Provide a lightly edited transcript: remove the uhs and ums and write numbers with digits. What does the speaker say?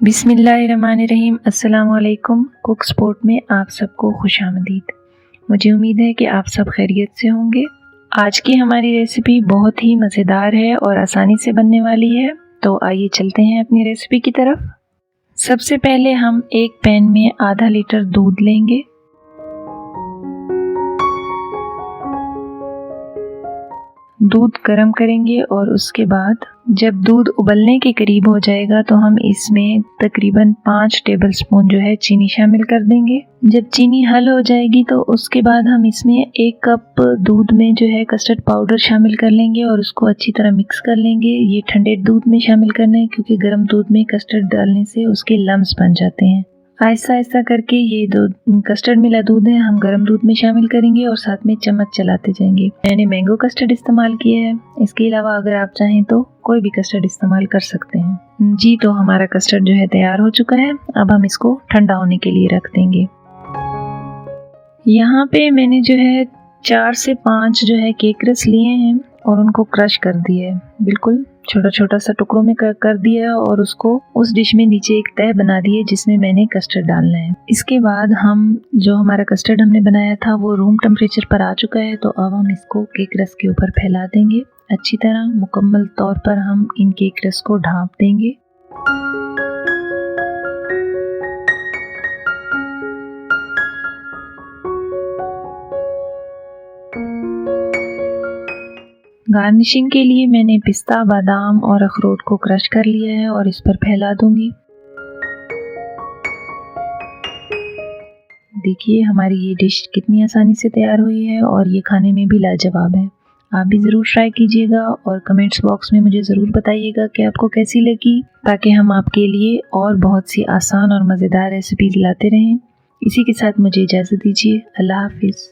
बिस्मिल्लाहिर्रहमानिर्रहीम। अस्सलाम वालेकुम। कुक स्पॉट में आप सबको खुशामदीद। मुझे उम्मीद है कि आप सब खैरियत से होंगे। आज की हमारी रेसिपी बहुत ही मज़ेदार है और आसानी से बनने वाली है, तो आइए चलते हैं अपनी रेसिपी की तरफ। सबसे पहले हम एक पैन में आधा लीटर दूध लेंगे। दूध गर्म करेंगे और उसके बाद जब दूध उबलने के करीब हो जाएगा तो हम इसमें तकरीबन 5 टेबलस्पून जो है चीनी शामिल कर देंगे। जब चीनी हल हो जाएगी तो उसके बाद हम इसमें 1 कप दूध में जो है कस्टर्ड पाउडर शामिल कर लेंगे और उसको अच्छी तरह मिक्स कर लेंगे। ये ठंडे दूध में शामिल करना है क्योंकि गर्म दूध में कस्टर्ड डालने से उसके लम्स बन जाते हैं। आहिस्ता आहिस्ता करके ये जो कस्टर्ड मिला दूध है हम गर्म दूध में शामिल करेंगे और साथ में चम्मच चलाते जाएंगे। मैंने मैंगो कस्टर्ड इस्तेमाल किया है, इसके अलावा अगर आप चाहें तो कोई भी कस्टर्ड इस्तेमाल कर सकते हैं जी। तो हमारा कस्टर्ड जो है तैयार हो चुका है। अब हम इसको ठंडा होने के लिए रख देंगे। यहाँ पे मैंने जो है 4 से 5 जो है केक रस लिए हैं और उनको क्रश कर दिया है, बिल्कुल छोटा छोटा सा टुकड़ों में कर दिया और उसको उस डिश में नीचे एक तह बना दी है जिसमें मैंने कस्टर्ड डालना है। इसके बाद हम जो हमारा कस्टर्ड हमने बनाया था वो रूम टेम्परेचर पर आ चुका है, तो अब हम इसको केक रस के ऊपर फैला देंगे अच्छी तरह। मुकम्मल तौर पर हम इन केक रस को ढाँप देंगे। गार्निशिंग के लिए मैंने पिस्ता, बादाम और अखरोट को क्रश कर लिया है और इस पर फैला दूंगी। देखिए हमारी ये डिश कितनी आसानी से तैयार हुई है और ये खाने में भी लाजवाब है। आप भी ज़रूर ट्राई कीजिएगा और कमेंट्स बॉक्स में मुझे ज़रूर बताइएगा कि आपको कैसी लगी, ताकि हम आपके लिए और बहुत सी आसान और मज़ेदार रेसिपीज़ लाते रहें। इसी के साथ मुझे इजाज़त दीजिए। अल्लाह हाफिज़।